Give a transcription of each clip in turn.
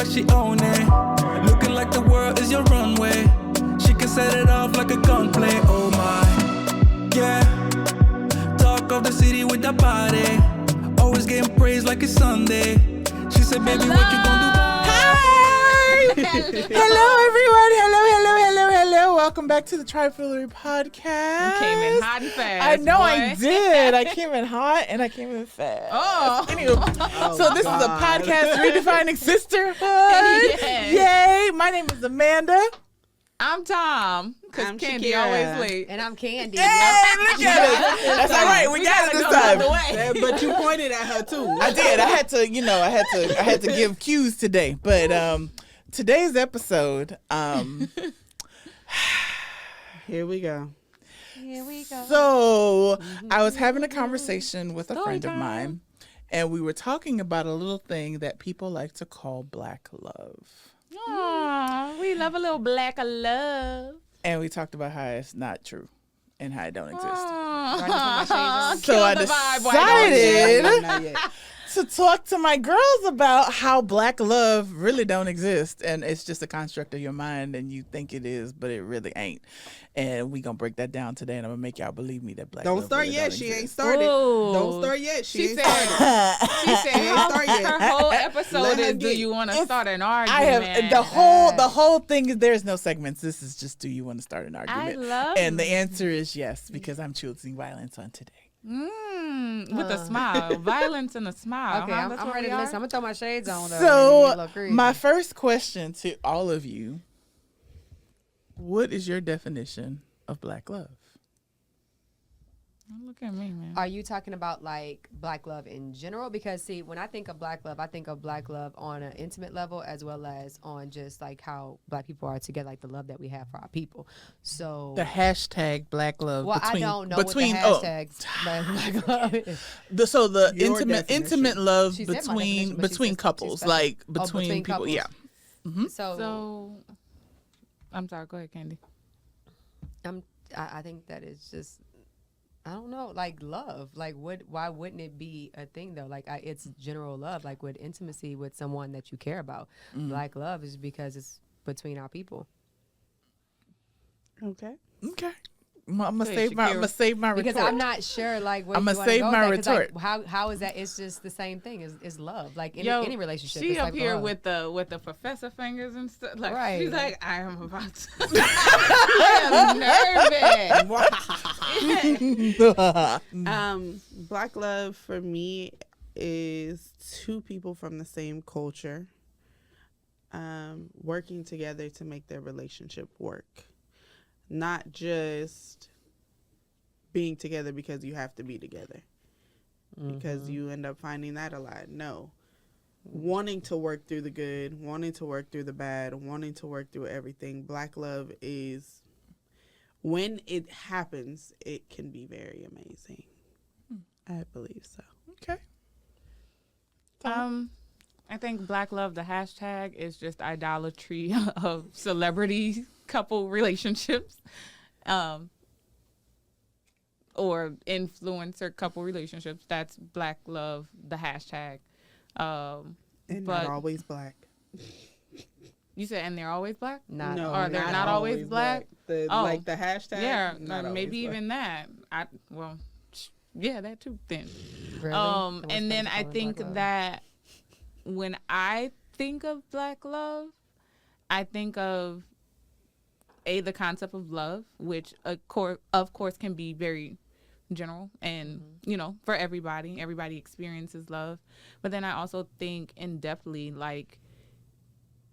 like she own it. Looking like the world is your runway. She can set it off like a gunplay. Oh my, yeah. Talk of the city with that body. Always getting praised like it's Sunday. She said, baby, what you gonna do? Hi! Hello, everyone. Hello. Welcome back to the Foolery podcast. You came in hot and fast. I know boy. I did. I came in hot and I came in fast. Oh. Anywho, so this is a podcast redefining sisterhood. Yes. Yay. My name is Amanda. I'm Tom, because Candy Shakira. always late. And I'm Candy. Hey, look at it. That's all right. We got it this time. But you pointed at her too. I did. I had to give cues today. But today's episode, Here we go. So I was having a conversation with a friend of mine, and we were talking about a little thing that people like to call black love. Aw, we love a little black of love. And we talked about how it's not true and how it don't exist. So I decided to talk to my girls about how black love really don't exist, and it's just a construct of your mind, and you think it is, but it really ain't. And we gonna break that down today, and I'm gonna make y'all believe me that black Don't love start really yet. don't She exist. ain't started. Ooh. Don't start yet. She ain't said, started. she said ain't started yet. her whole episode Let her is, do get- you want to It's- start an I argument? have the whole thing is there's no segments. This is just, do you want to start an argument? love And the answer is yes, because I'm choosing violence on today. With a smile. Violence and a smile. Okay, huh? I'm That's what ready we to are? listen. I'm going to throw my shades on, though. So my first question to all of you: what is your definition of black love? Look at me, man. Are you talking about, like, black love in general? Because, see, when I think of black love, I think of black love on an intimate level as well as on just, like, how black people are together, like the love that we have for our people. So The hashtag black love. well, between, I don't know between, what the hashtag black love is. the Your intimate definition. love She said my between definition, but she between said couples, she's like special. between people. couples. Yeah. So, I'm sorry. Go ahead, Candy. I think that it's just, I don't know, like love. Like, why wouldn't it be a thing though? Like, it's general love, like with intimacy with someone that you care about. Black love is because it's between our people. Okay. Okay. I'm gonna Hey, save my Because retort. I'm not sure, like, where I'ma you wanna save go my with that, 'cause, retort. Like, how is that? It's just the same thing. Is love like in Yo, any relationship? She it's up like here love. with the professor fingers and stuff. Like, Right. she's like, I am about to. I am nervous. Black love for me is two people from the same culture working together to make their relationship work. Not just being together because you have to be together. Because you end up finding that a lot. No. Wanting to work through the good, wanting to work through the bad, wanting to work through everything. Black love is, when it happens, it can be very amazing. I believe so. Okay. I think black love, the hashtag, is just idolatry of celebrity couple relationships, or influencer couple relationships. That's black love, the hashtag. And But- not always black. You said, and they're always black? Not No, Or they're not always black? The, Oh. Like the hashtag. Yeah, not maybe always even that. Yeah, that too. Then, Really? and then I think that when I think of black love, I think of the concept of love, which of course can be very general and for everybody experiences love. But then I also think in depthly, like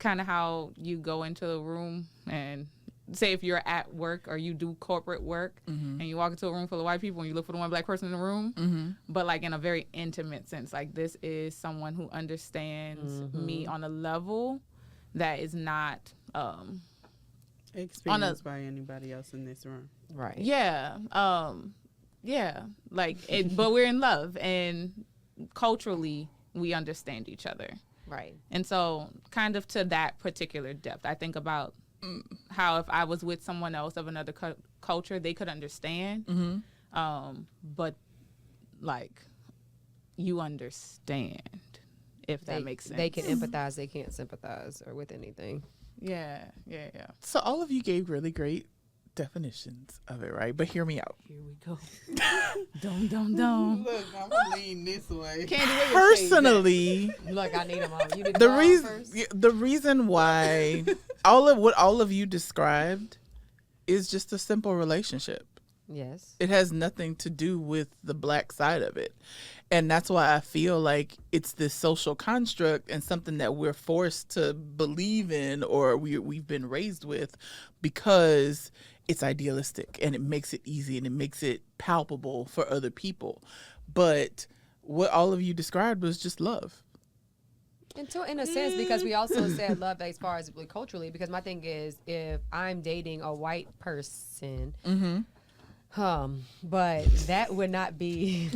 kind of how you go into a room and say if you're at work or you do corporate work and you walk into a room full of white people and you look for the one black person in the room, but like in a very intimate sense, like this is someone who understands me on a level that is not experienced by anybody else in this room. right. Like it, but we're in love and culturally we understand each other. Right. And so kind of to that particular depth, I think about how if I was with someone else of another culture, they could understand. But like you understand if that makes sense. They can empathize, they can't sympathize or with anything. Yeah. So all of you gave really great definitions of it, right? But hear me out. Here we go. Don't. Look, I'm gonna lean this way. Personally, Look, I need them all. You did the reason why all of you described is just a simple relationship. Yes. It has nothing to do with the black side of it. And that's why I feel like it's this social construct and something that we're forced to believe in, or we've been raised with, because it's idealistic and it makes it easy and it makes it palpable for other people. But what all of you described was just love. In a sense, because we also said love as far as culturally, because my thing is, if I'm dating a white person, but that would not be,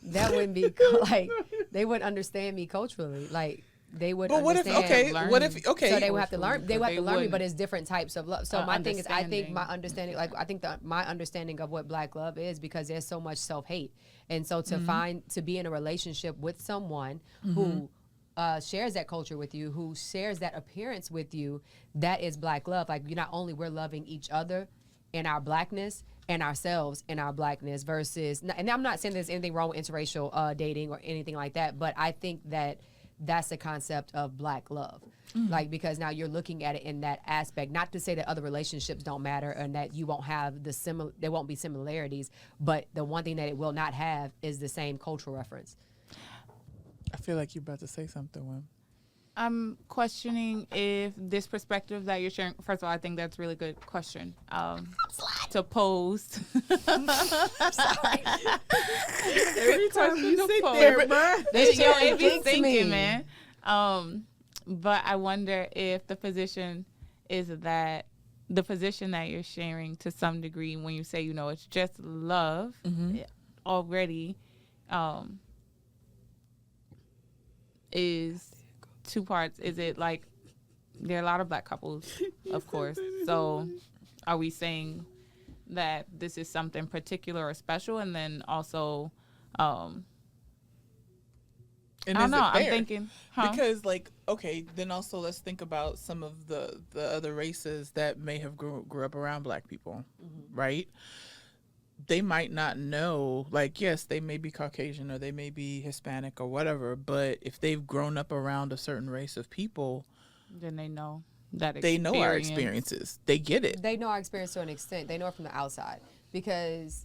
that wouldn't be, like, they wouldn't understand me culturally. Like, they would understand. So they would have to learn. They would have to learn me, but it's different types of love. So my thing is, I think my understanding, my understanding of what black love is, because there's so much self-hate, and so to be in a relationship with someone who shares that culture with you, who shares that appearance with you, that is black love. Like, not only we're loving each other in our blackness and ourselves in our blackness versus, and I'm not saying there's anything wrong with interracial dating or anything like that, but I think that that's the concept of black love. Like, because now you're looking at it in that aspect, not to say that other relationships don't matter and that you won't have there won't be similarities, but the one thing that it will not have is the same cultural reference. I feel like you're about to say something, Wim. I'm questioning if this perspective that you're sharing, first of all, I think that's a really good question to pose. I'm sorry. Every time you sit there, bruh. It be thinking, man. But I wonder if the position is that the position that you're sharing to some degree when you say, it's just love already is two parts. Is it like there are a lot of black couples, of course. So are we saying that this is something particular or special? And then also, I don't know. I'm thinking, because then also let's think about some of the other races that may have grew up around black people, right? They might not know, yes, they may be Caucasian or they may be Hispanic or whatever, but if they've grown up around a certain race of people, then they know that they know our experiences. They get it. They know our experience to an extent. They know it from the outside because,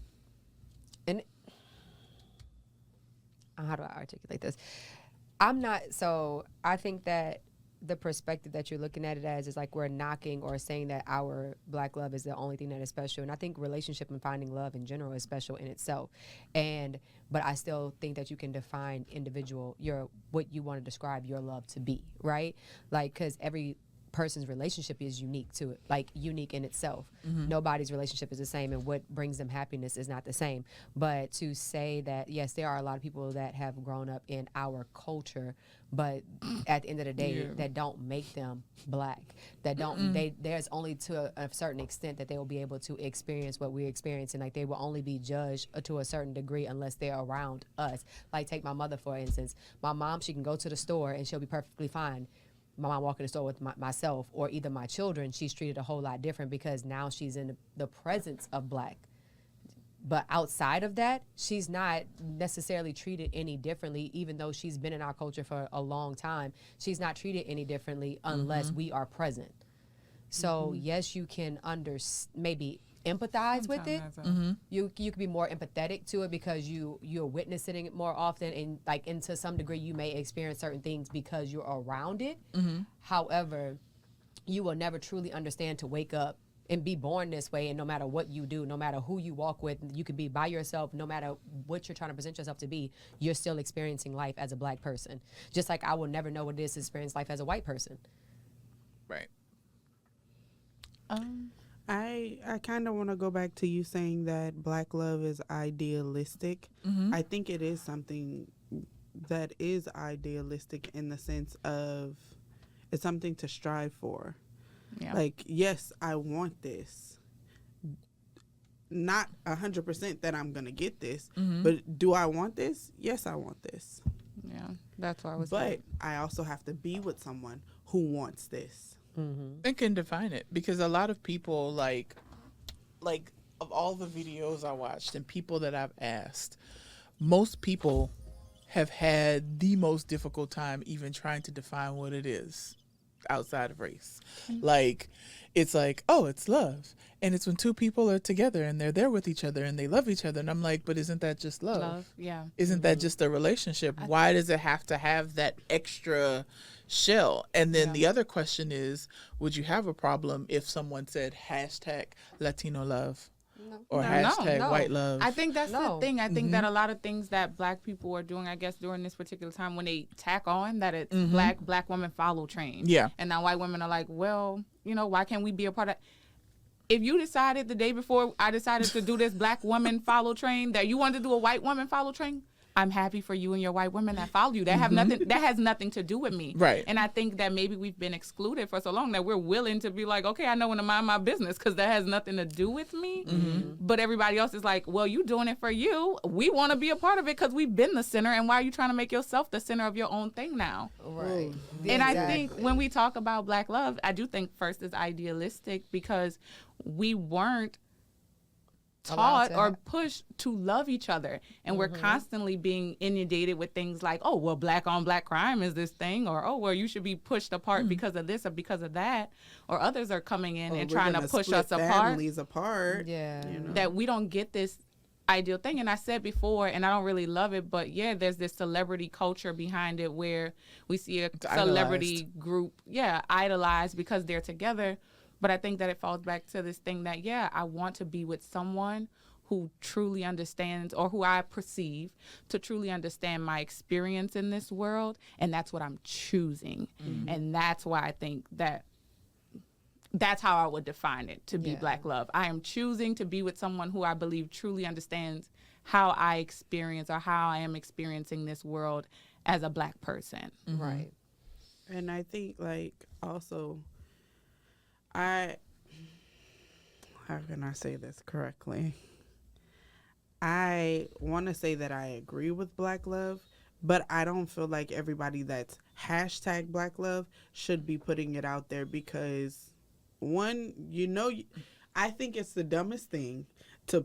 and how do I articulate this? I think that the perspective that you're looking at it as is like we're knocking or saying that our black love is the only thing that is special. And I think relationship and finding love in general is special in itself. But I still think that you can define what you want to describe your love to be, right? Like, because every person's relationship is unique to it, like unique in itself. Nobody's relationship is the same, and what brings them happiness is not the same. But to say that, yes, there are a lot of people that have grown up in our culture, but at the end of the day, that don't make them black. That don't. There's only to a certain extent that they will be able to experience what we're experiencing. Like, they will only be judged to a certain degree unless they're around us. Like, take my mother for instance. My mom, she can go to the store and she'll be perfectly fine. My mom walk in the store with myself or either my children, she's treated a whole lot different because now she's in the presence of black. But outside of that, she's not necessarily treated any differently, even though she's been in our culture for a long time. She's not treated any differently unless we are present. So yes, you can maybe empathize with it. You can be more empathetic to it because you're witnessing it more often, and to some degree you may experience certain things because you're around it. However, you will never truly understand to wake up and be born this way, and no matter what you do, no matter who you walk with, you could be by yourself, no matter what you're trying to present yourself to be, you're still experiencing life as a black person. Just like I will never know what it is to experience life as a white person. Right. I kind of want to go back to you saying that black love is idealistic. I think it is something that is idealistic in the sense of it's something to strive for. Yeah. Like, yes, I want this. Not 100% that I'm going to get this, but do I want this? Yes, I want this. Yeah. That's why I was. But I also have to be with someone who wants this. And can define it, because a lot of people like of all the videos I watched and people that I've asked, most people have had the most difficult time even trying to define what it is outside of race. Like, it's like, oh, it's love. And it's when two people are together and they're there with each other and they love each other. And I'm like, but isn't that just love? Yeah. Isn't that just a relationship? Why does it have to have that extra shell? And then the other question is, would you have a problem if someone said hashtag Latino love? Or hashtag white love? I think that's the thing. I think that a lot of things that black people are doing, I guess, during this particular time, when they tack on that it's black women follow train. Yeah. And now white women are like, well, why can't we be a part of? If you decided the day before I decided to do this black woman follow train that you wanted to do a white woman follow train, I'm happy for you and your white women that follow you. That have nothing. That has nothing to do with me. Right. And I think that maybe we've been excluded for so long that we're willing to be like, okay, I know when to mind my business because that has nothing to do with me. But everybody else is like, well, you doing it for you. We want to be a part of it because we've been the center. And why are you trying to make yourself the center of your own thing now? Right. And I think when we talk about black love, I do think first is idealistic because we weren't taught or pushed to love each other, and we're constantly being inundated with things like, oh, well, black on black crime is this thing, or oh, well, you should be pushed apart because of this or because of that, or others are coming in and trying to push us families apart. That we don't get this ideal thing. And I said before, and I don't really love it, but there's this celebrity culture behind it where we see a celebrity group idolized because they're together. But I think that it falls back to this thing that, I want to be with someone who truly understands, or who I perceive to truly understand my experience in this world. And that's what I'm choosing. And that's why I think that that's how I would define it to be black love. I am choosing to be with someone who I believe truly understands how I experience or how I am experiencing this world as a black person. Right. And I think, also, how can I say this correctly? I want to say that I agree with black love, but I don't feel like everybody that's hashtag black love should be putting it out there because, one, I think it's the dumbest thing to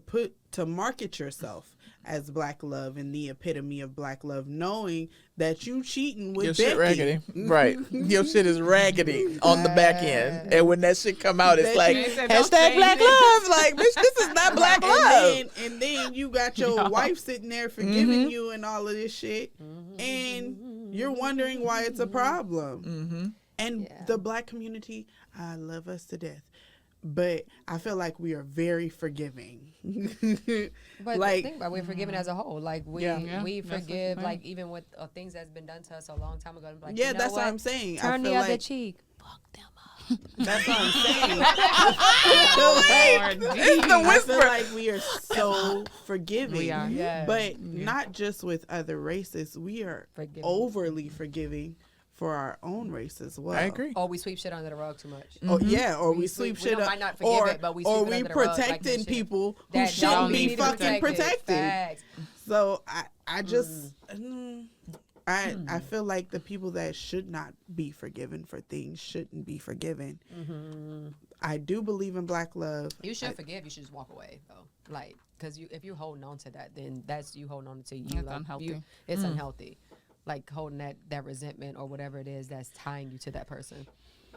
market yourself as black love and the epitome of black love, knowing that you cheating with your Becky. shit raggedy. Right. Your shit is raggedy on the back end. And when that shit come out, it's like, hashtag black love. Like, bitch, this is not black love. And then you got your wife sitting there forgiving you and all of this shit. And you're wondering why it's a problem. And the black community, I love us to death. But I feel like we are very forgiving. But think about it, we're forgiving as a whole. Like we forgive, like even with things that's been done to us a long time ago. Like, that's what I'm saying. Turn the other cheek. Fuck them up. That's what I'm saying. It's the whisper. I feel like we are so forgiving. We are. But not just with other races. We are overly forgiving for our own race as well. I agree. Or we sweep shit under the rug too much. Or we sweep shit up. Might not forgive it, but we sweep it under the rug, protecting like people who that shouldn't be need fucking protected. Facts. So I just I feel like the people that should not be forgiven for things shouldn't be forgiven. I do believe in black love. You should forgive. You should just walk away though, like because if you're holding on to that, then that's you holding on to you. That's like, unhealthy. It's unhealthy. Like holding that resentment or whatever it is that's tying you to that person.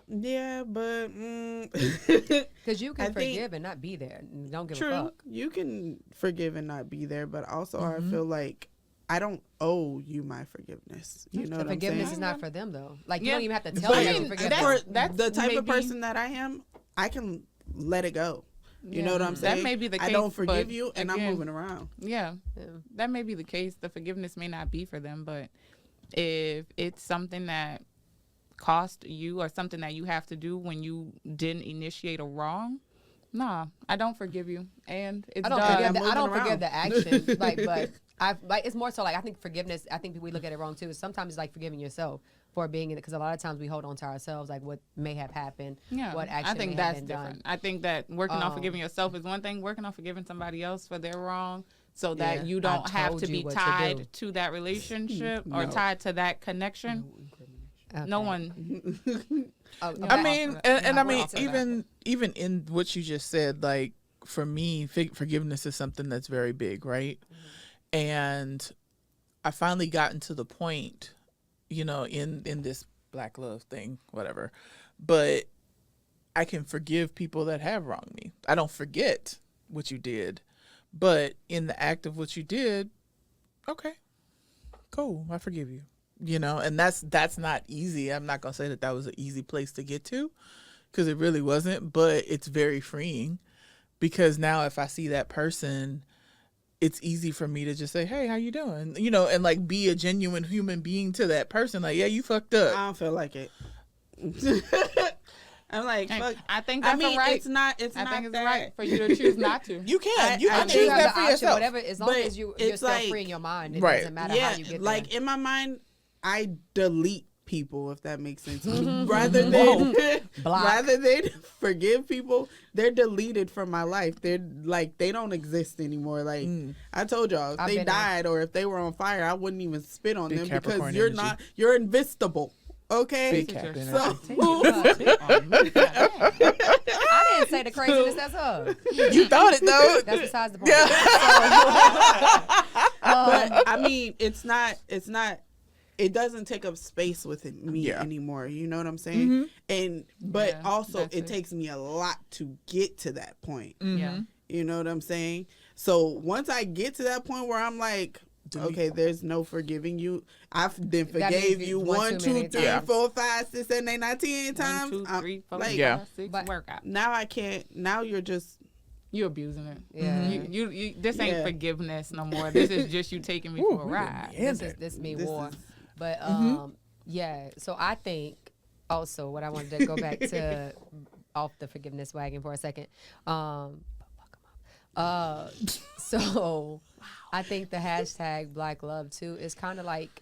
Yeah, but because you can forgive and not be there. Don't give a fuck. You can forgive and not be there, but also I feel like I don't owe you my forgiveness. You know what I'm saying? Forgiveness is not for them though. Like you don't even have to tell them to forgive. For the type of person that I am, I can let it go. You know what I'm saying? That may be the case. I don't forgive you, and I'm moving around. Yeah, that may be the case. The forgiveness may not be for them, but if it's something that cost you or something that you have to do when you didn't initiate a wrong, nah, I don't forgive you, and it's done. I don't forgive the action, but it's more so like I think forgiveness. I think we look at it wrong too. Sometimes it's like forgiving yourself for being in it, because a lot of times we hold on to ourselves, like what may have happened, what action I think may that's have been different. done. I think that working on forgiving yourself is one thing. Working on forgiving somebody else for their wrong, so that Yeah. you don't have told to you be what to tied do. to that relationship or No. tied to that connection. No Okay. one. Oh, I okay. mean, Yeah, and I we're mean, off of that. even in what you just said, like for me, forgiveness is something that's very big, right? And I finally gotten to the point, in this black love thing, whatever. But I can forgive people that have wronged me. I don't forget what you did, but in the act of what you did, okay, cool, I forgive you. And that's not easy. I'm not gonna say that was an easy place to get to, because it really wasn't. But it's very freeing, because now if I see that person, it's easy for me to just say, hey, how you doing? And like be a genuine human being to that person. Like, yeah, you fucked up. I don't feel like it. I'm like, fuck. I think that's mean, right. it's not. I not think it's that. right for you to choose not to. You can. You I can think choose You have that the for option, yourself. whatever, as long But as you're it's still like- free in your mind. It Right. doesn't matter Yeah, how you get like there. in my mind, I delete people, if that makes sense. rather than Block. rather than forgive people, they're deleted from my life. They're like, they don't exist anymore. Like I told y'all, if I've they been there. died or if they were on fire, I wouldn't even spit on Big them, Capricorn because you're energy. you're invisible. Okay, Big Cap energy. so I didn't say the craziness. That's her. You thought it though. That's besides the point. but I mean, it's not. It doesn't take up space within me Yeah. anymore. You know what I'm saying? But Yeah, also, that's it it. takes me a lot to get to that point. Yeah. You know what I'm saying? So once I get to that point where I'm like, okay, there's no forgiving you. I've then That means forgave you you one 1, too 2, many 3, times. 4, 5, 6, 7, 8, 9, 10 times. 1, 2, 3, 4, like, Yeah. 5, 6 But- workout. now I can't. Now you're just. You abusing it. Yeah. You this ain't Yeah. forgiveness no more. This is just you taking me for a ride. This me This war. is- But yeah, so I think also what I wanted to go back to off the forgiveness wagon for a second. So I think the hashtag Black Love too is kind of like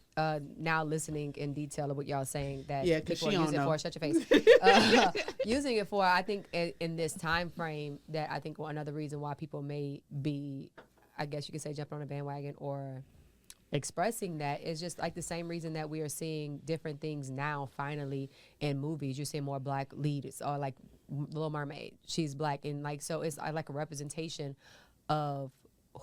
now listening in detail of what y'all saying that Yeah, 'cause people she are don't using know. for. Shut your face. Using it for, I think in this time frame that I think another reason why people may be, I guess you could say, jumping on a bandwagon or expressing that is just like the same reason that we are seeing different things now finally in movies. You're seeing more black leads, or like Little Mermaid, she's black, and like, so it's like a representation of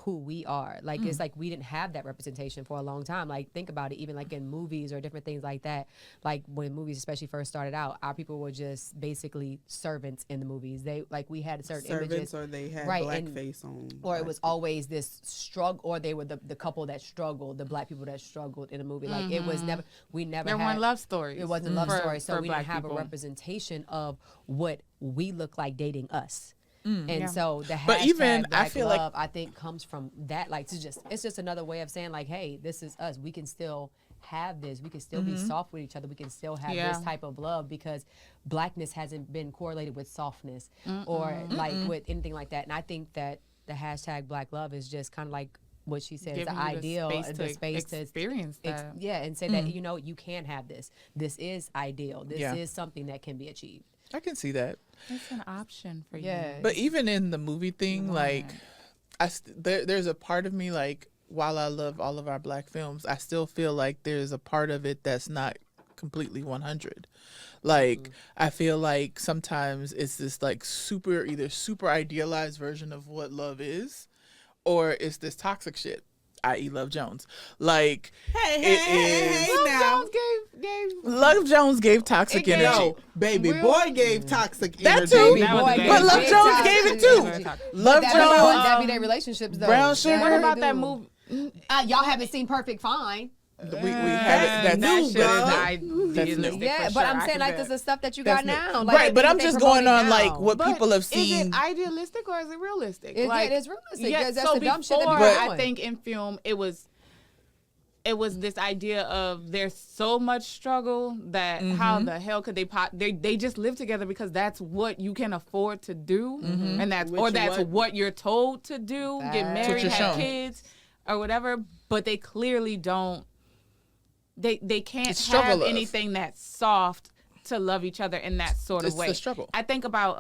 who we are. Like it's like we didn't have that representation for a long time. Like think about it, even like in movies or different things like that. Like when movies especially first started out, our people were just basically servants in the movies. They like, we had certain Servants, images, or they had right, and- blackface on. or it was always this struggle, or they were the couple that struggled, the black people that struggled in a movie. Like it was never, we never There had weren't love stories. It wasn't love for- stories, so for we black didn't have people. a representation of what we look like dating us. And Yeah. so the But hashtag even, I Black feel like- Love, I think comes from that. Like it's just another way of saying like, hey, this is us. We can still have this. We can still be soft with each other. We can still have Yeah. this type of love, because blackness hasn't been correlated with softness or like with anything like that. And I think that the hashtag Black Love is just kind of like what she said, Giving the you ideal, the space to experience that. yeah, and say that, you know, you can have this. This is ideal. This Yeah. is something that can be achieved. I can see that. It's an option for Yeah. you. But even in the movie thing, like, there's a part of me, like, while I love all of our black films, I still feel like there's a part of it that's not completely 100. Like, I feel like sometimes it's this, like, either super idealized version of what love is, or it's this toxic shit, i.e. Love Jones. Like, Hey, it hey, is- now. Jones gave Love Jones gave toxic It gave- energy. No, baby Real- boy gave toxic That energy. too. That was Boy, bad. But Love big Jones toxic gave it energy. too. Love But Jones. that be their relationships though. Brown That's sugar. what What they about that do. movie? Y'all haven't seen Perfect Fine. We have it. That's that new, shit bro. is That's idealistic. new. Yeah, for but sure. I'm I saying can like bet. this is stuff that you That's got new. now. Like, Right, but I'm they just promoting going on now. like what But people have Is seen. it idealistic or is it realistic? Yeah, it is realistic. Yeah, That's so the dumb shit that before, people are I doing. think in film it was this idea of there's so much struggle that how the hell could they just live together because that's what you can afford to do, and that's Which or that's what- what you're told to do, get Facts. married, you're have shown. kids, or whatever. But they clearly don't. They can't It's struggle have love. anything that's soft to love each other in that sort of It's way. the struggle. I think about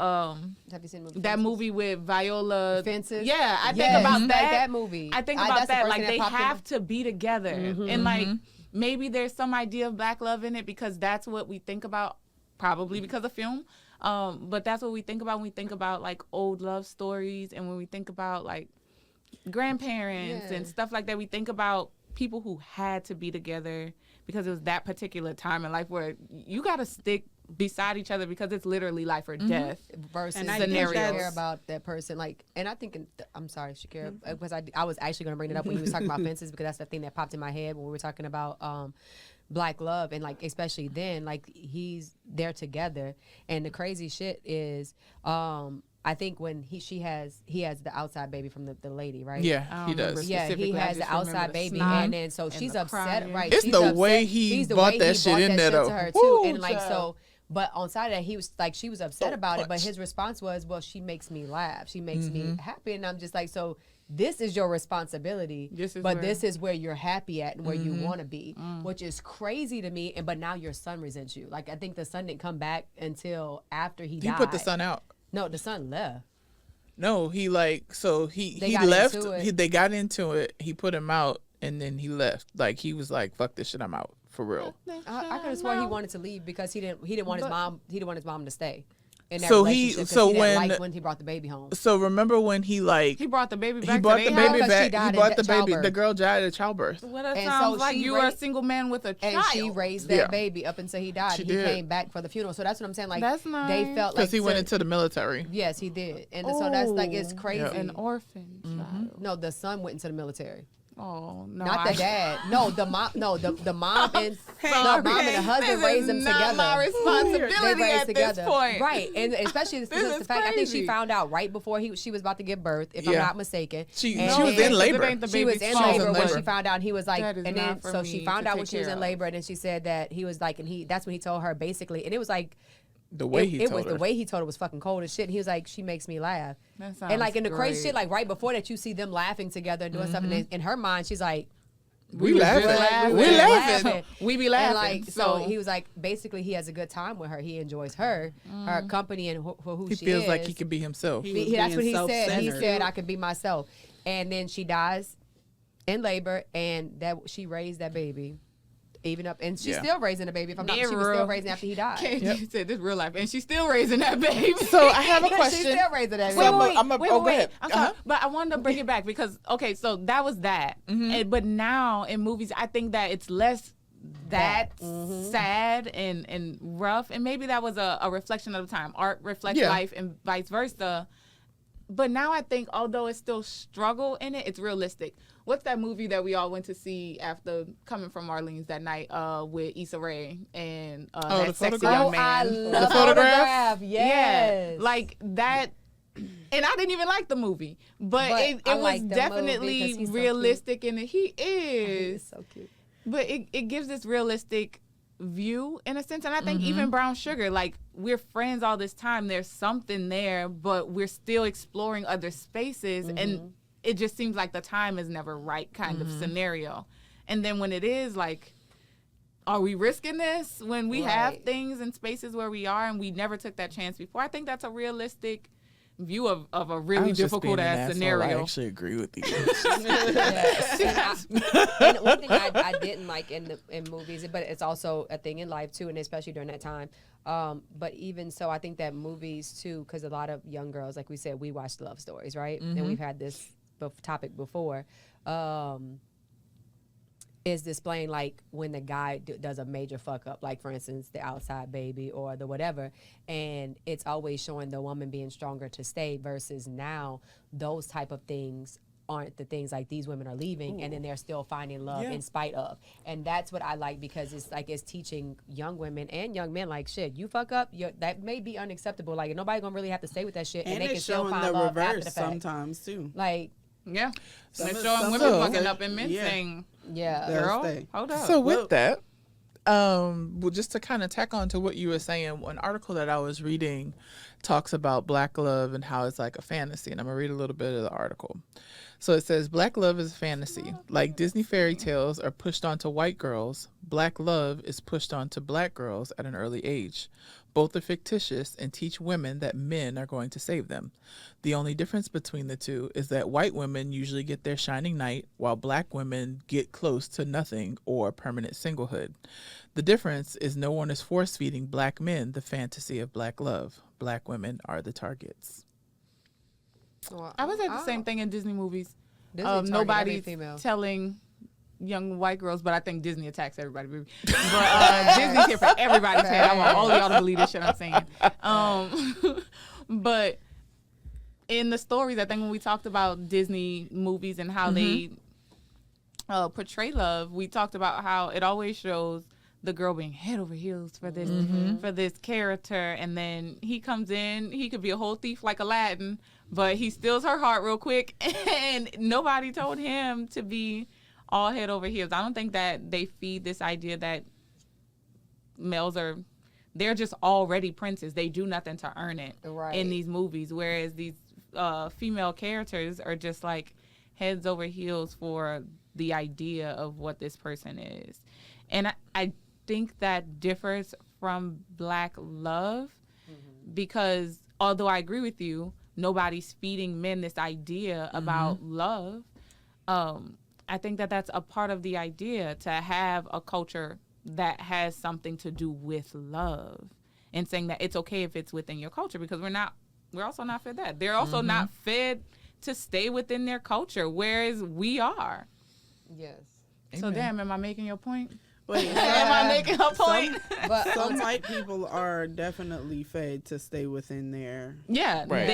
Have you seen the movie that Fences? movie with Viola. Fences? Yeah, I think Yes, about like that. that movie. I think That's about the that. first Like thing that they popped in have to be together, and like Mm-hmm. maybe there's some idea of black love in it because that's what we think about, probably because of film. But that's what we think about when we think about like old love stories, and when we think about like grandparents and stuff like that. We think about people who had to be together because it was that particular time in life where you got to stick beside each other because it's literally life or death. versus And I you think care that's- about that person. Like, and I think, I'm sorry, Shakira, because I was actually going to bring it up when you was talking about Fences, because that's the thing that popped in my head when we were talking about black love, and like especially then, like they're together, and the crazy shit is, I think when he has the outside baby from the lady, right? Yeah, I he don't remember does. Yeah, he specifically. I has the just remember outside the baby, snot and then so and she's the upset, crying. right? It's She's the upset. way he He's the brought way that he shit brought in that there, shit though. to her too, Woo, and like child. so. But on side of that, he was like, she was upset about it, but punch. his response was, "Well, she makes me laugh. She makes Mm-hmm. me happy," and I'm just like, so. This is your responsibility, This is but where- this is where you're happy at and where Mm-hmm. you want to be, which is crazy to me. And but now your son resents you. Like I think the son didn't come back until after he He died. put the son out. No, the son left. No, he like so They he got left. into it. They got into it. He put him out, and then he left. Like he was like, "Fuck this shit, I'm out for real." I could have sworn he wanted to leave because he didn't want his mom. He didn't want his mom to stay in that So relationship. 'Cause so he didn't when- like when he brought the baby home. So remember when he like He brought the baby back. he brought to the their baby house? Because she back. died He in brought the baby. childbirth. The girl died at childbirth. Well, that And sounds so like she you were a raised- single man with a child. And she raised that Yeah. baby up until he died. She He did. came back for the funeral. So that's what I'm saying. Like That's they nice. felt like Because he went so- into the military. Yes, he did. And so that's like it's Oh, crazy. An orphan child. No, the son went into the military. Oh no! Not the dad. No, the mom. No, the mom and the mom and the husband This raised is them not together. my They responsibility raised at together, this point. right? And especially This the is fact I think she crazy. found out right before she was about to give birth, if I'm Yeah. not mistaken. She And was then- in because labor. it ain't the She was baby's in fault. She was labor in when labor. she found out. And he was like, That is and not then for so she me found to out when take she was care in of. labor, and then she said that he was like, and that's when he told her basically, and it was like. The way It he was told her. the way he told her was fucking cold as shit. And he was like, she makes me laugh. That And like sounds in the crazy great. shit, like right before that, you see them laughing together and doing something. In her mind, she's like, We was laughing. just laughing. We were laughing. We be laughing. And like so, so he was like, basically, he has a good time with her. He enjoys her, her company, and for who He she feels is. like he can be himself. He was That's what he being said. He self-centered. said, "I could be myself." And then she dies in labor, and that she raised that baby, even up, and she's Yeah. still raising the baby. If I'm not, she was Real. still raising after he died. You said this real life, and she's still raising that baby. So I have a She's question. still raising that So baby. I'm a- oh, go ahead. I'm sorry, Uh-huh. but I wanted to bring it back because okay, so that was that, but now in movies, I think that it's less that sad and rough, and maybe that was a reflection of the time. Art reflects Yeah. life, and vice versa. But now I think, although it's still struggle in it, it's realistic. What's that movie that we all went to see after coming from Orleans that night with Issa Rae and Oh, that the sexy photograph? young man? I love photograph? Yes. Yeah, like that. And I didn't even like the movie, but But it I was like the movie 'cause definitely he's so cute. realistic, and he is. It's so cute. But it gives this realistic view in a sense, and I think Mm-hmm. even Brown Sugar, like we're friends all this time. There's something there, but we're still exploring other spaces, Mm-hmm. and it just seems like the time is never right kind Mm-hmm. of scenario. And then when it is, like, are we risking this when we have Right. things and spaces where we are and we never took that chance before? I think that's a realistic view of a I really was just being difficult an ass asshole. I scenario. actually agree with you. And one thing I didn't like in movies, but it's also a thing in life too, and especially during that time. But even so, I think that movies too, because a lot of young girls, like we said, we watch love stories, right? And we've had this topic before. Is displaying like when the guy does a major fuck up, like for instance the outside baby or the whatever, and it's always showing the woman being stronger to stay versus now those type of things aren't the things, like these women are leaving and then they're still finding love Yeah. in spite of. And that's what I like, because it's like it's teaching young women and young men like, shit, you fuck up, that may be unacceptable, like nobody gonna really have to stay with that shit, and, And they can it's still showing find the love after reverse the fact. sometimes too. Like, Yeah. Some It's of- showing some women of fucking the- up and men yeah. saying, yeah. That's girl, the thing. hold up. So Well- with that, well, just to kind of tack on to what you were saying, one article that I was reading talks about black love and how it's like a fantasy, and I'm gonna read a little bit of the article. So it says black love is a fantasy. Like Disney fairy tales are pushed onto white girls, black love is pushed onto black girls at an early age. Both are fictitious and teach women that men are going to save them. The only difference between the two is that white women usually get their shining knight, while black women get close to nothing or permanent singlehood. The difference is no one is force-feeding black men the fantasy of black love. Black women are the targets. Well, I would say the same thing in Disney movies. Disney target every Nobody's female. telling young white girls, but I think Disney attacks everybody. But Disney's here for everybody's head. I want all of y'all to believe this shit I'm saying. But in the stories, I think when we talked about Disney movies and how they portray love, we talked about how it always shows the girl being head over heels for this character, and then he comes in, he could be a whole thief like Aladdin, but he steals her heart real quick, and nobody told him to be all head over heels. I don't think that they feed this idea that males they're just already princes. They do nothing to earn it in these movies, whereas these female characters are just like heads over heels for the idea of what this person is. And I think that differs from black love because although I agree with you, nobody's feeding men this idea about love. I think that that's a part of the idea, to have a culture that has something to do with love, and saying that it's okay if it's within your culture, because we're also not fed that. They're also not fed to stay within their culture, whereas we are. Yes. So damn, am I making your point? Wait, Am I making a point? But some white people are definitely fed to stay within their. Yeah, Right.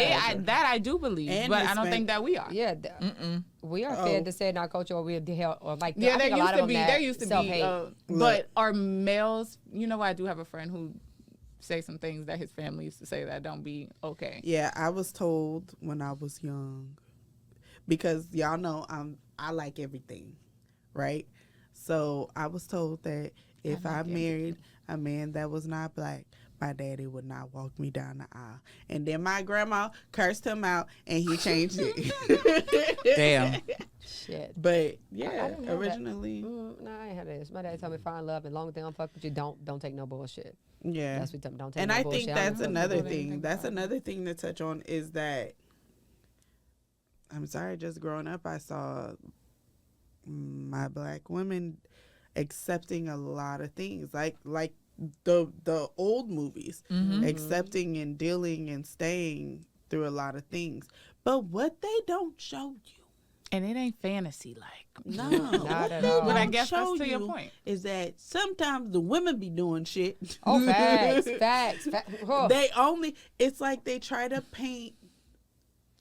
that I do believe, And but I don't Hispanic- think that we are. yeah, we are fed to say in our culture, or we're hell, or like Yeah, I think there a lot used to of be. them There used to be. self-hate. But are males? You know, I do have a friend who say some things that his family used to say that don't be okay. Yeah, I was told when I was young, because y'all know I like everything, right? So I was told that if I married a man that was not black, my daddy would not walk me down the aisle. And then my grandma cursed him out, and he changed it. Damn. Shit. But I yeah, didn't know that. originally, No, I ain't had this. My dad told me find love, and long as they don't fuck with you, don't take no bullshit. yeah. That's what don't take And no I bullshit. think don't that's fuck with another nobody. thing. That's another thing to touch on is that, I'm sorry, just growing up, I saw my black women accepting a lot of things, like the old movies, accepting and dealing and staying through a lot of things. But what they don't show you, And it ain't fantasy like. no, Not what at they all. But I don't guess show that's to your you point. is that sometimes the women be doing shit. Oh, facts. Oh. They only, it's like they try to paint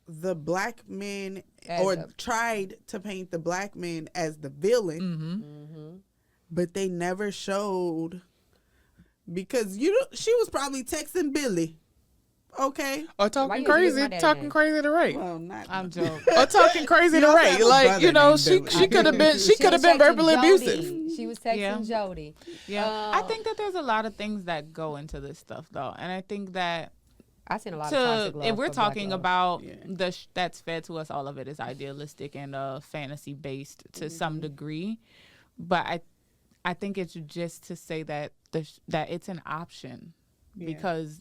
the black men, As or a- tried to paint the black men as the villain, but they never showed, because she was probably texting Billy, okay? Or Why talking you use my crazy, daddy talking name? crazy to Ray. Well, not. I'm joking. Or talking crazy You to also Ray. have a Like, brother you know, named she Billy. could have been She was texting verbally Jody. abusive. She was texting Yeah. Jody. Yeah, I think that there's a lot of things that go into this stuff, though, and I think that I seen a lot of toxic love if we're for black talking love. about Yeah. that's fed to us, all of it is idealistic and fantasy based to some degree, but I think it's just to say that that it's an option, Yeah. because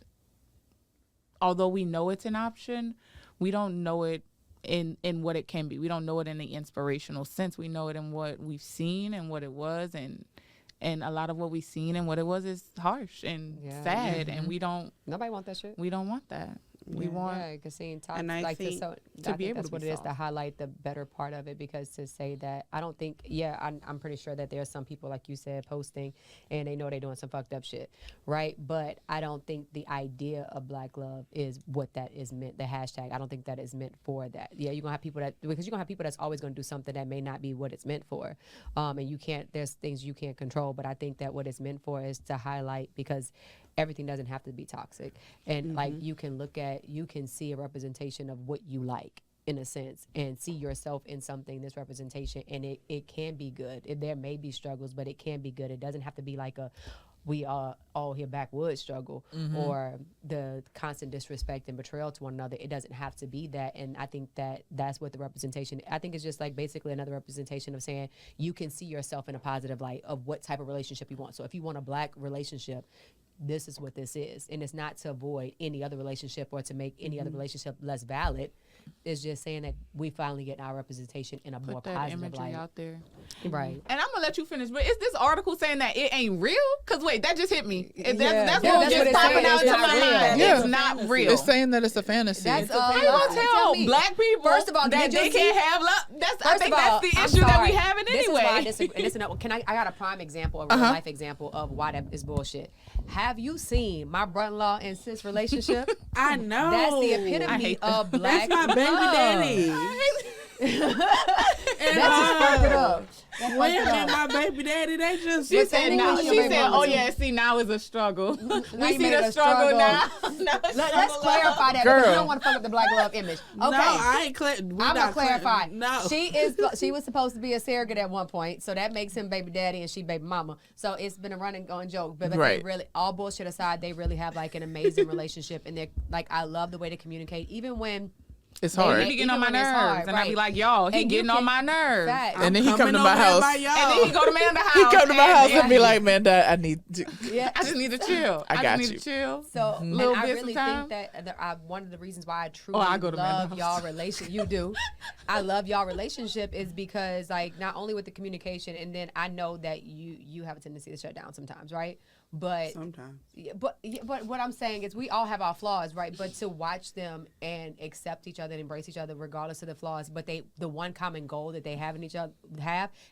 although we know it's an option, we don't know it in what it can be. We don't know it in the inspirational sense. We know it in what we've seen and what it was, and a lot of what we've seen and what it was is harsh and Yeah. sad, and we don't Nobody want that shit. want that. We want Yeah, because seeing toxic, And I like think I be think able that's to what be it is, to soft. highlight the better part of it, because to say that, I don't think, I'm pretty sure that there are some people, like you said, posting and they know they're doing some fucked up shit, right? But I don't think the idea of black love is what that is meant, the hashtag. I don't think that is meant for that. Yeah, you're going to have people that's always going to do something that may not be what it's meant for. And there's things you can't control, but I think that what it's meant for is to highlight, because everything doesn't have to be toxic. And like you can see a representation of what you like. in a sense, and see yourself in something, this representation, and it can be good. There may be struggles, but it can be good. It doesn't have to be like a we all here backwoods struggle or the constant disrespect and betrayal to one another. It doesn't have to be that. And I think that's what the representation, I think it's just like basically another representation of saying you can see yourself in a positive light of what type of relationship you want. So if you want a Black relationship, this is what this is. And it's not to avoid any other relationship or to make any other relationship less valid. It's just saying that we finally get our representation in a more Put that positive imagery light. out there. Right. And I'm gonna let you finish, but is this article saying that it ain't real? Cause wait, that just hit me. That's that's what what just it's popping saying. out It's into not my real. mind. Yeah. It's not real. It's saying that it's a fantasy. That's How you gonna tell Black people First of all, that did you they see- can't have love? That's I First think of all, that's the I'm issue that we sorry. having This is why I anyway. disagree. Listen, I got a prime example, a real life example of why that is bullshit. Have you seen my brother-in-law and sis relationship? I know. That's the I epitome hate of That's Black my baby love. daddy. That just fucked it up. That When fucked it and up. my baby daddy, they just She But said, technically "No." she She your baby said, mama "Oh too. yeah, see now is a struggle. Now We you see made it the a struggle struggle. now." Now it's Let's struggle clarify that. Girl. Because we don't want to fuck up the Black love image. Okay. No, I ain't I'm gonna clarify. No. She was supposed to be a surrogate at one point, so that makes him baby daddy and she baby mama. So it's been a running going joke. But Right. they really, all bullshit aside, they really have like an amazing relationship, and they're like, I love the way they communicate, even when It's They hard. make- He getting on my Even when it's nerves, hard, and I be right. like, "Y'all, he And you getting on can- my nerves." Facts. And then he come to my Coming over house. by And y'all. then he go to Amanda's house. He come to my house Yeah. and be like, "Man, Dad, I need to." yeah. I just need to chill. I I got just you. need to chill. So, Little and I bit really sometime. think that one of the reasons why I truly I go to love Man's y'all house. relationship, you do. I love y'all relationship is because like not only with the communication, and then I know that you have a tendency to shut down sometimes, right? But Sometimes. but what I'm saying is we all have our flaws, right? But to watch them and accept each other and embrace each other regardless of the flaws, but the one common goal that they have in each other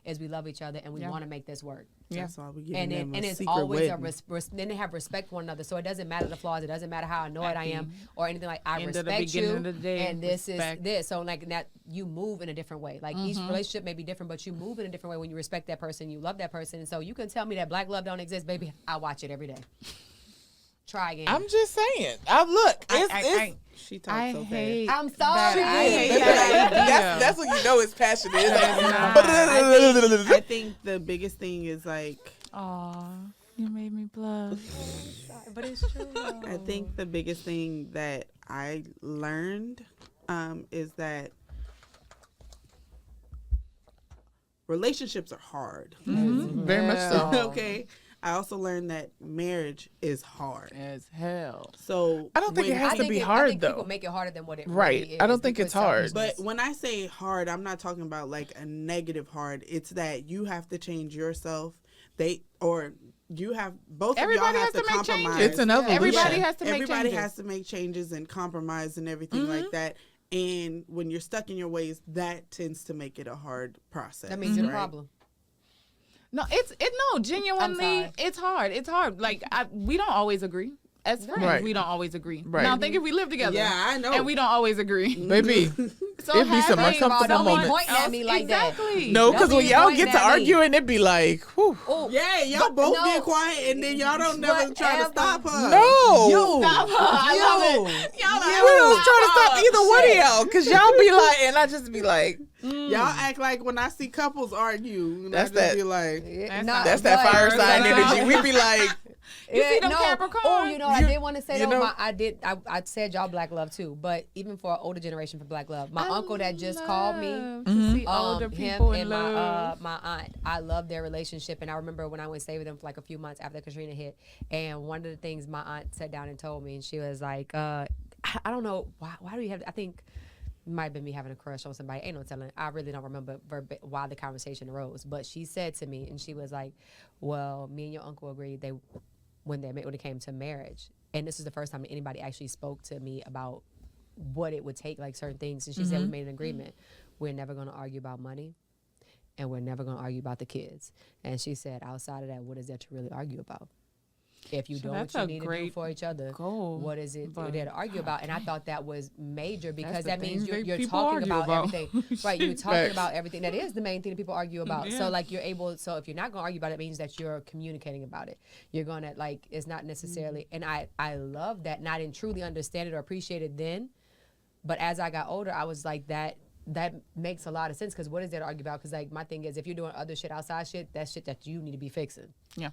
is we love each other and we Yeah. want to make this work. That's why we get And them it's secret always wedding. then they have respect for one another. So it doesn't matter the flaws. It doesn't matter how annoyed I am or anything like I End of the respect beginning you. of the day, And this respect. is this. So like that you move in a different way. Like each relationship may be different, but you move in a different way when you respect that person, you love that person. And so you can tell me that Black love don't exist, baby. I watch it every day. Try again. I'm just saying. Look. It's She talks I so fast. hate. I'm sorry. I hate that idea. that's when you know it's passionate. I think the biggest thing is like, Aw, you made me blush. But it's true. I think the biggest thing that I learned is that relationships are hard. Very much so. Okay. I also learned that marriage is hard. As hell. So I don't think when- it has to be I hard think though. people make it harder than what it Right. really is. I don't think it's because hard. But when I say hard, I'm not talking about like a negative hard. It's that you have to change yourself. You have both Everybody of y'all has have to make compromise. changes. It's an evolution. Everybody has to make Everybody changes. has to make changes and compromise and everything like that. And when you're stuck in your ways, that tends to make it a hard process. That means you're the right? problem. No, genuinely, sorry. it's hard. It's hard. Like we don't always agree. As friends, Right. we don't always agree. Right. Now think if we live together. Yeah, I know. And we don't always agree. Baby. So It'd be some having uncomfortable Don't be moments. pointing at me like that. Exactly. No, because Don't when be y'all pointing get to at me. arguing, it'd be like, whew. Oh, Yeah, y'all both no. get quiet and then y'all don't never try to Whatever. stop her. No. Stop her. I love it. Y'all We are don't try to stop either one of y'all because y'all be like, and I just be like, Y'all act like when I see couples argue, and That's I just that- be like, that's that fire sign energy. We be like, You see them Capricorn? Oh, you know what I did want to say you though. know- I said y'all Black love too, but even for an older generation for Black love, my uncle that just called me, To see older people him in and love. my aunt, I love their relationship, and I remember when I went stay with them for like a few months after Katrina hit, and one of the things my aunt sat down and told me, and she was like, I don't know why do you have? I think. Might have been me having a crush on somebody. Ain't no telling. I really don't remember why the conversation arose. But she said to me, and she was like, "Well, me and your uncle agreed when it came to marriage, and this is the first time anybody actually spoke to me about what it would take, like certain things." And she said, "We made an agreement. We're never going to argue about money, and we're never going to argue about the kids." And she said, "Outside of that, what is there to really argue about? If you So do what that's you a need to do great for each other, goal, what is it but- there to argue about?" And I thought that was major because the that means things you're people talking argue about about. everything. Right, you're talking Facts. about everything. That is the main thing that people argue about. Yeah. So like you're able, so if you're not going to argue about it, it means that you're communicating about it. You're going to it's not necessarily, and I love that, and I didn't truly understand it or appreciate it then. But as I got older, I was like, that makes a lot of sense, because what is there to argue about? Because like my thing is, if you're doing other shit outside shit, that's shit that you need to be fixing. Yeah.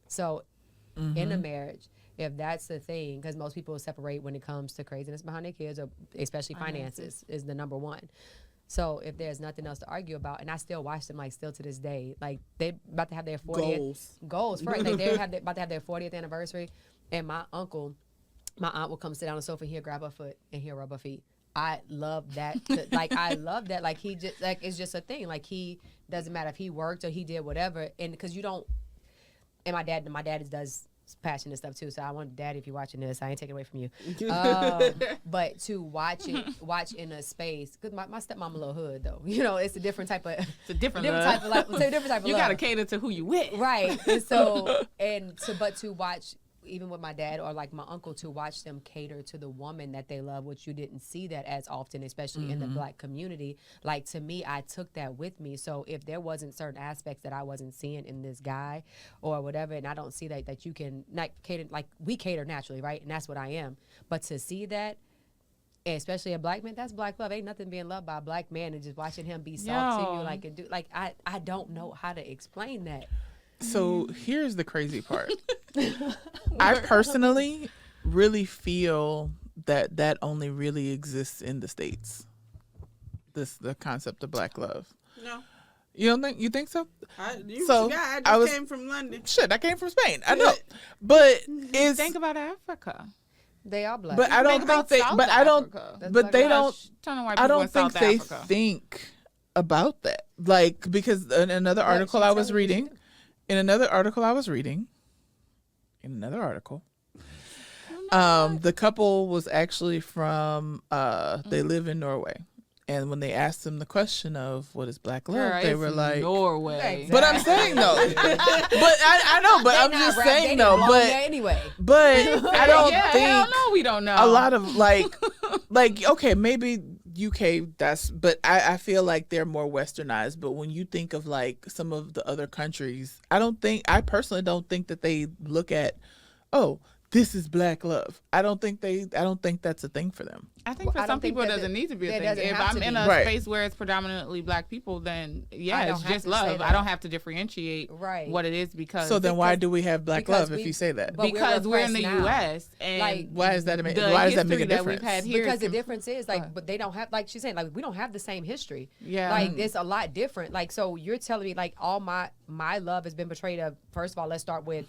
So in a marriage, if that's the thing, because most people separate when it comes to craziness behind their kids, or especially finances is the number one. So if there's nothing else to argue about, and I still watch them, like, still to this day, like, they about to have their 40th goals, right? Like, about to have their 40th anniversary, and my aunt will come sit down on the sofa, and he'll grab her foot and he'll rub her feet. I love that. Like, I love that. Like, he just, like, it's just a thing. Like, he doesn't matter if he worked or he did whatever, and because you don't. And my dad does passionate stuff too. So I want, Daddy, if you're watching this, I ain't taking it away from you. But to watch in a space, because my stepmom a little hood though. You know, it's a different type of. It's a different type of life. It's a different type of You love. gotta cater to who you with. Right. And so but to watch, even with my dad or like my uncle, to watch them cater to the woman that they love, which you didn't see that as often, especially in the Black community. Like, to me, I took that with me. So if there wasn't certain aspects that I wasn't seeing in this guy or whatever, and I don't see that you can not cater, like we cater naturally, right? And that's what I am. But to see that, especially a Black man, that's Black love. Ain't nothing being loved by a Black man and just watching him be soft to you, like, and do, like, I don't know how to explain that. So here's the crazy part. I personally really feel that only really exists in the States. The concept of Black love. No. You don't think? You think so? I I came from London. Shit, I came from Spain. I know, but it's Think about Africa. They are Black. But I don't think they. But I don't. But they don't. I don't think they think about that. Like, because in another article I was reading. In another article, the couple was actually from, they live in Norway. And when they asked them the question of what is Black love, they were like, Norway. Exactly. But I'm saying though, but I know, but I'm just saying though, but anyway, but I don't think, hell no, we don't know. A lot of like, okay, maybe UK, but I feel like they're more westernized. But when you think of like some of the other countries, I personally don't think that they look at, oh, this is Black love. I don't think that's a thing for them. I think for some people it doesn't need to be a thing. If I'm in a space where it's predominantly Black people, then it's just love. I don't have to differentiate what it is, because. So then why do we have Black love if you say that? Because we're in the U.S. and like, why does that make a difference? Because the difference is like, but they don't have, like she's saying, like, we don't have the same history. Yeah. Like, it's a lot different. Like, so you're telling me like all my love has been portrayed of, first of all, let's start with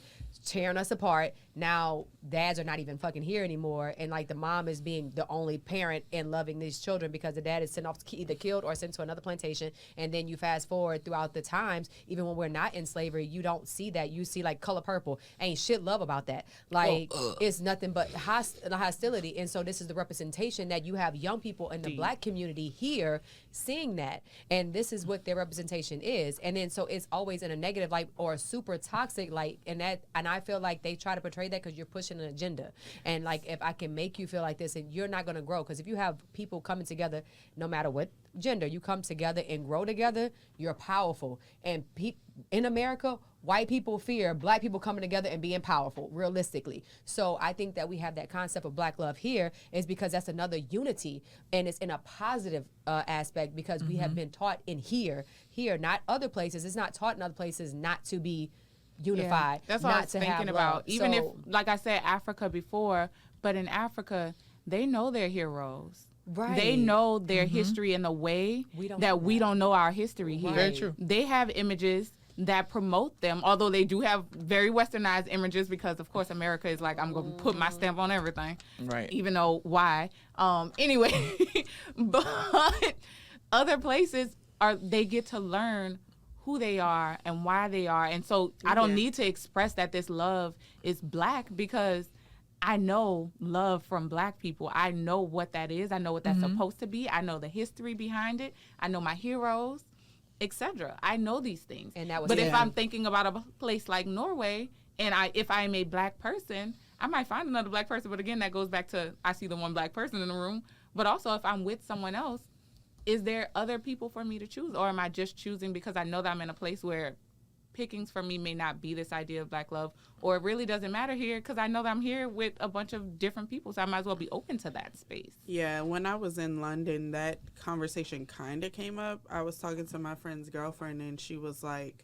tearing us apart. Now dads are not even fucking here anymore, and like the mom is being the only parent and loving these children because the dad is sent off either killed or sent to another plantation. And then you fast forward throughout the times, even when we're not in slavery, you don't see that. You see like Color Purple, ain't shit love about that. Like it's nothing but hostility. And so this is the representation that you have young people in the Black community here seeing that, and this is what their representation is. And then so it's always in a negative light or a super toxic light, and I feel like they try to portray that because you're pushing an agenda. And like, if I can make you feel like this, and you're not going to grow, because if you have people coming together, no matter what gender, you come together and grow together, you're powerful. And in America, white people fear Black people coming together and being powerful, realistically. So I think that we have that concept of Black love here is because that's another unity, and it's in a positive aspect, because we have been taught in here, not other places. It's not taught in other places not to be unified. That's what I was thinking about. Even if, like I said, Africa before, but in Africa, they know their heroes. Right. They know their history in a way we don't know our history here. Very true. They have images that promote them, although they do have very westernized images, because of course America is like, I'm going to put my stamp on everything. Right. Even though why? Anyway, but other places they get to learn who they are and why they are. And so I don't need to express that this love is Black, because I know love from Black people. I know what that is. I know what that's supposed to be. I know the history behind it. I know my heroes, etc. I know these things. And that was if I'm thinking about a place like Norway, and if I'm a Black person, I might find another Black person. But again, that goes back to, I see the one Black person in the room. But also, if I'm with someone else, is there other people for me to choose? Or am I just choosing because I know that I'm in a place where pickings for me may not be this idea of black love, or it really doesn't matter here because I know that I'm here with a bunch of different people, so I might as well be open to that space. Yeah, when I was in London, that conversation kind of came up. I was talking to my friend's girlfriend, and she was like,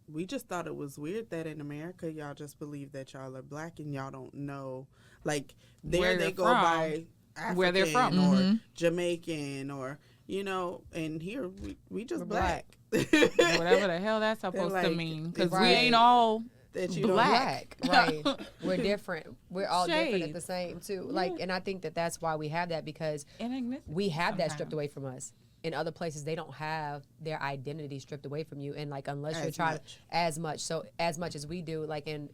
we just thought it was weird that in America, y'all just believe that y'all are black and y'all don't know. Like, there they go by African where they're from, or Jamaican or, you know, and here we just black. Whatever the hell that's supposed to mean, because we ain't all that you black. Right. We're different. We're all different at the same too. Like, and I think that that's why we have that, because we have that stripped away from us. In other places, they don't have their identity stripped away from you, and like unless you're trying as much as we do, like, and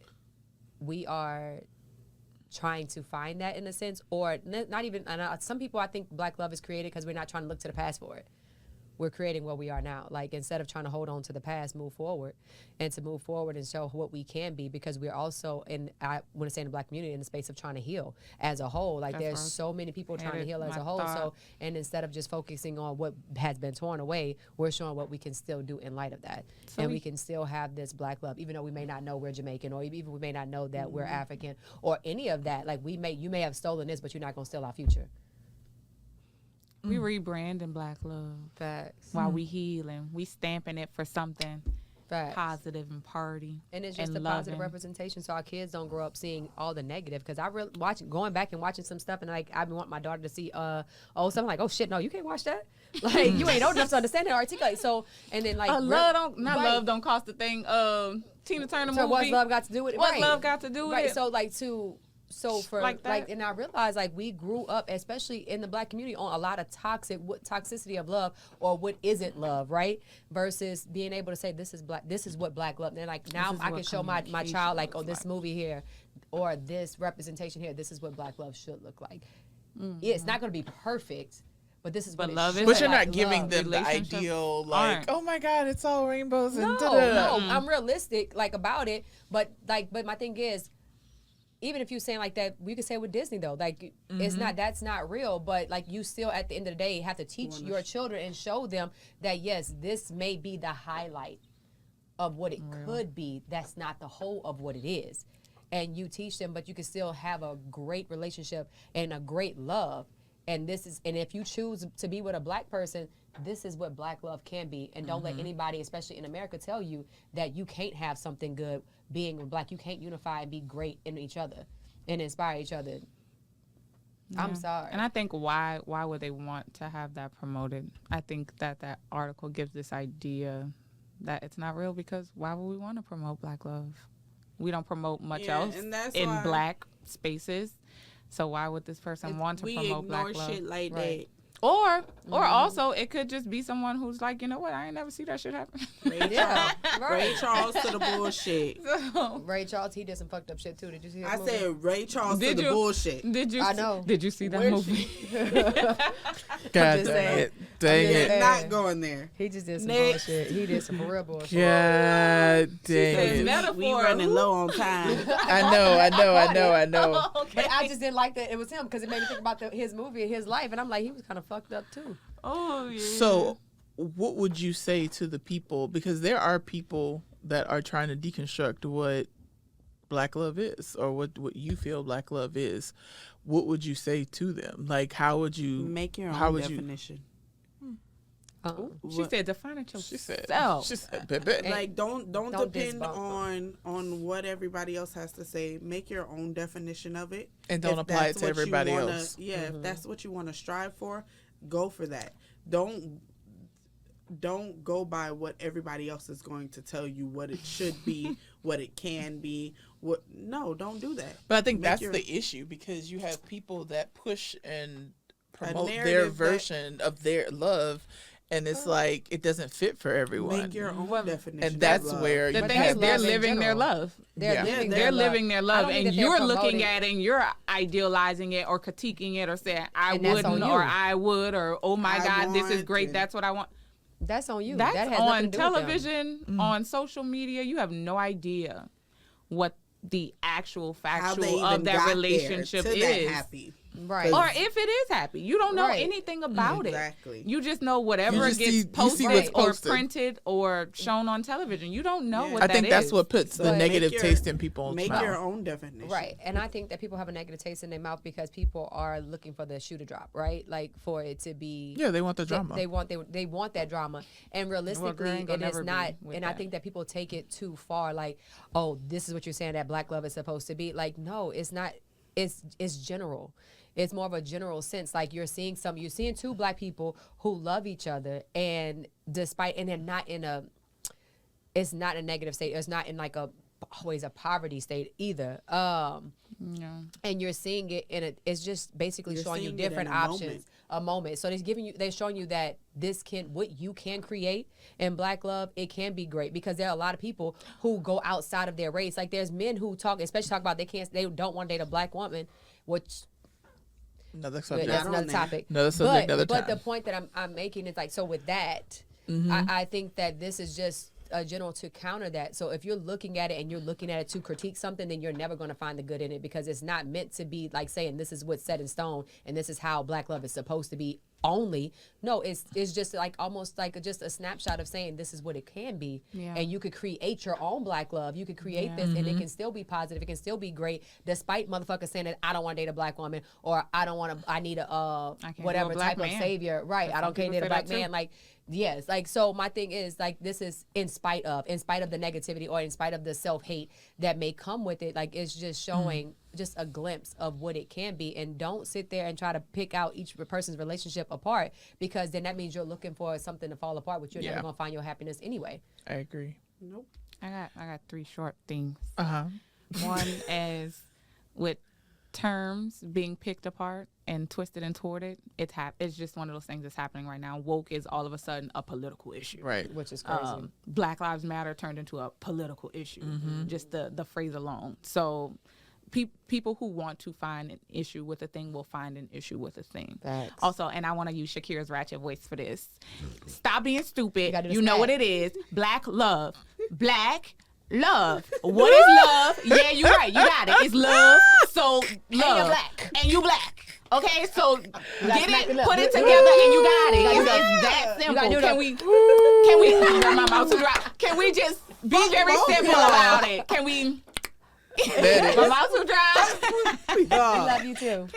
we are trying to find that in a sense, or not even. Some people, I think black love is created because we're not trying to look to the past for it. We're creating what we are now. Like, instead of trying to hold on to the past, move forward, and to move forward and show what we can be, because we're also I want to say in the black community, in the space of trying to heal as a whole. Like, there's so many people trying to heal as a whole. So, and instead of just focusing on what has been torn away, we're showing what we can still do in light of that. So and we can still have this black love, even though we may not know we're Jamaican, or even we may not know that we're African, or any of that. Like, you may have stolen this, but you're not going to steal our future. We rebranding black love. Facts. While we healing, we stamping it for something positive and party. And it's just a positive representation, so our kids don't grow up seeing all the negative. Because I really going back and watching some stuff, and like I want my daughter to see something like, oh shit, no, you can't watch that. Like, you ain't old enough to understand it or articulate. So, and then like love don't cost a thing. Tina Turner movie. What's love got to do with it? What's love got to do with it? So for like and I realized, like, we grew up, especially in the black community, on a lot of toxicity of love, or what isn't love, right? Versus being able to say, this is black, this is what black love. And like, now I can show my child, like, oh, this movie here, or this representation here, this is what black love should look like. It's not going to be perfect, but this is what love is. But you're not giving them the ideal, like, oh my God, it's all rainbows and no, I'm realistic, like, about it. But my thing is, even if you're saying like that, we could say with Disney though, like that's not real, but like, you still at the end of the day have to teach your children and show them that yes, this may be the highlight of what it could be. That's not the whole of what it is. And you teach them, but you can still have a great relationship and a great love. And if you choose to be with a black person, this is what black love can be. And don't let anybody, especially in America, tell you that you can't have something good being black. You can't unify and be great in each other and inspire each other. Yeah. I'm sorry. And I think why would they want to have that promoted? I think that article gives this idea that it's not real, because why would we want to promote black love? We don't promote much else in black spaces. So why would this person want to promote black love? We ignore shit like that. Or also, it could just be someone who's like, you know what, I ain't never see that shit happen. Ray Charles to the bullshit. Ray Charles, he did some fucked up shit too. Did you see that I said Ray Charles to the bullshit. I know. Did you see that movie? God dang it. Dang it. Not going there. He just did some bullshit. He did some real bullshit. God dang it. We running low on time. I know. Okay. But I just didn't like that it was him, because it made me think about his movie and his life, and I'm like, he was kind of fucked up too. Oh yeah. So what would you say to the people, because there are people that are trying to deconstruct what black love is, or what you feel black love is? What would you say to them? Like, how would you make your own definition? She said, define it yourself. She said, baby. Like, don't depend on what everybody else has to say. Make your own definition of it, and don't apply it to everybody else. Yeah, if that's what you want to strive for, go for that. Don't go by what everybody else is going to tell you what it should be, what it can be. Don't do that. But I think that's the issue, because you have people that push and promote their version of their love. And it's like, it doesn't fit for everyone. Make your own definition. And that's where the thing is, they're living their love. They're living their love, and you're looking at it and you're idealizing it or critiquing it or saying, I wouldn't, or I would, or oh my God, this is great. That's what I want. That's on you. That's that has on television, on social media. You have no idea what the actual factual of that relationship is. Right. Or if it is happy. You don't know Right. anything about Exactly. it. You just know whatever just gets see posted, what's or posted. printed or shown on television. You don't know Yeah. what I that think that's is. what puts So the make negative your- taste in people's Make mouth. your own definition. Right. And I think that people have a negative taste in their mouth because people are looking for the shoe to drop, right? Like for it to be Yeah, they want the they- drama. They want that drama. And realistically, ain't gonna it is never be not, with and I that. think that people take it too far, like, oh, this is what you're saying that black love is supposed to be. Like, no, it's not. It's general. It's more of a general sense. Like you're seeing two black people who love each other, and they're not in a, it's not a negative state. It's not in like always a poverty state either. And you're seeing it it's just basically You're showing you seeing it in different a options. A moment. So they're showing you that what you can create in black love, it can be great, because there are a lot of people who go outside of their race. Like there's men who talk about they don't want to date a black woman, which Another that's subject. Not on another there. topic. Another subject, another But the time. point that I'm making is like, so with that, I think that this is just a general to counter that. So if you're looking at it and you're looking at it to critique something, then you're never going to find the good in it, because it's not meant to be like saying this is what's set in stone and this is how black love is supposed to be only. No, it's just like almost like just a snapshot of saying this is what it can be. Yeah. And you could create your own black love. You could create this and it can still be positive. It can still be great, despite motherfuckers saying that I don't want to date a black woman, or I need a can't do whatever a black type of man. savior. Right. I Some don't care people date a say black that too. man. Like, yes, like, so my thing is like, this is in spite of the negativity or in spite of the self-hate that may come with it. Like, it's just showing just a glimpse of what it can be. And don't sit there and try to pick out each person's relationship apart, because then that means you're looking for something to fall apart, which you're never Yeah. gonna find your happiness anyway. I agree. Nope. I got 3 short things. Uh-huh. One is with terms being picked apart and twisted and torted. It's just one of those things that's happening right now. Woke is all of a sudden a political issue. Right. Which is crazy. Black Lives Matter turned into a political issue. Just the phrase alone. So people who want to find an issue with a thing will find an issue with a thing. Facts. Also, and I want to use Shakira's ratchet voice for this. Stop being stupid. gotta do You the know spat. what it is. Black love. Black love. What is love? Yeah, you're right. You got it. It's love. So love. black. And you black. Okay, so get smack it, it up. put it together, and you got it. It's that simple. gotta do Can that. we? My mouth to drop. Can we just be very simple about it? Can we? My mouth to drop. We love you too.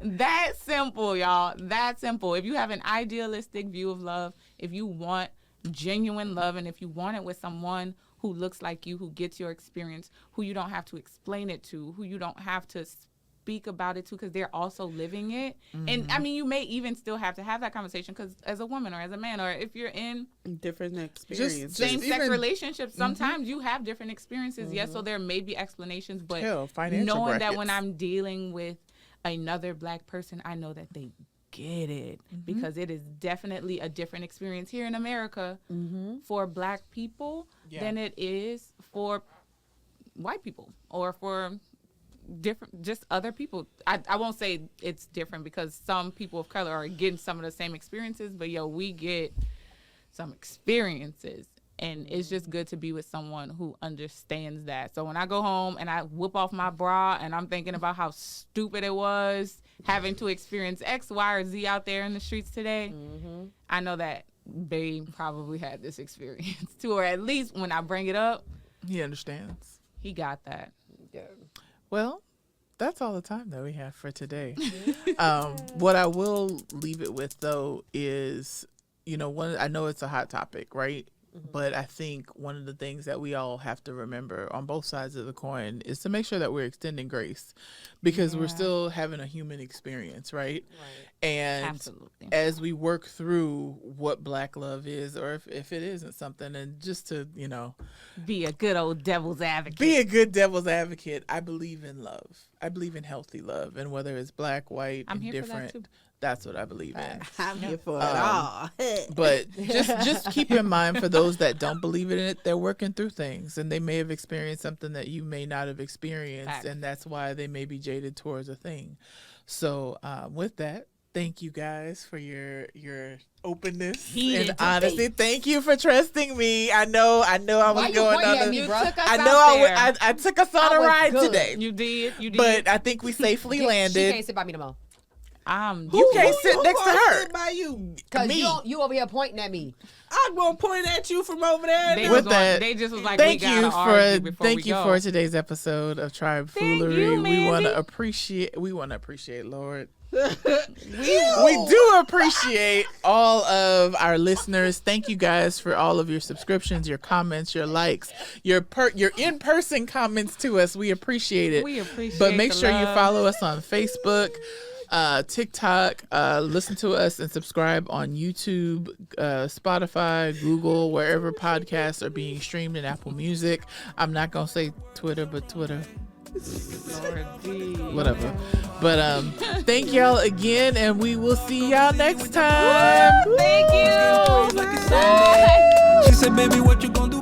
That simple, y'all. That simple. If you have an idealistic view of love, if you want genuine love, and if you want it with someone who looks like you, who gets your experience, who you don't have to explain it to, who you don't have to speak about it to, because they're also living it. And I mean, you may even still have to have that conversation, because as a woman or as a man, or if you're in Different experiences. same-sex even- relationships, sometimes you have different experiences. Yes, so there may be explanations, but Hell, financial knowing that when brackets. I'm dealing with another black person, I know that they get it, because it is definitely a different experience here in America for black people than it is for white people or for different, just other people. I won't say it's different, because some people of color are getting some of the same experiences, but we get some experiences, and it's just good to be with someone who understands that. So when I go home and I whip off my bra and I'm thinking about how stupid it was having to experience X, Y, or Z out there in the streets today, I know that Babe probably had this experience too, or at least when I bring it up, He understands. he got that. Yeah. Well, that's all the time that we have for today. What I will leave it with, though, is, I know it's a hot topic, right? But I think one of the things that we all have to remember on both sides of the coin is to make sure that we're extending grace, because we're still having a human experience, right? And Absolutely. as we work through what black love is, or if it isn't something, and just to, Be a good old devil's advocate. be a good devil's advocate. I believe in love. I believe in healthy love, and whether it's black, white, I'm here for that different, too. that's what I believe in. I'm here for it all. But just keep in mind, for those that don't believe in it, they're working through things, and they may have experienced something that you may not have experienced, Facts. and that's why they may be jaded towards a thing. So with that, Thank you guys for your openness Heated and honesty. debate. Thank you for trusting me. I know I Why was you going pointing on at the me, bro? I know I took us on I a was ride good. today. You did. But I think we safely She landed. can't sit by me no more. You can't sit next to her. Sit by you. Cause Me. you over here pointing at me. I'm gonna point at you from over there. They, With was that, they just was like, Thank we you gotta argue before thank we you go. for today's episode of Tribe Thank Foolery. you, We want to Mandy. appreciate Lord. We do appreciate all of our listeners. Thank you guys for all of your subscriptions, your comments, your likes, your in-person comments to us. We appreciate it. We appreciate But make the sure you love. follow us on Facebook, TikTok, listen to us and subscribe on YouTube, Spotify, Google, wherever podcasts are being streamed, in Apple Music. I'm not gonna say Twitter, but Twitter. Lord D. Whatever. But thank y'all again, and we will see y'all next time. Thank you. She said, baby, what you gonna do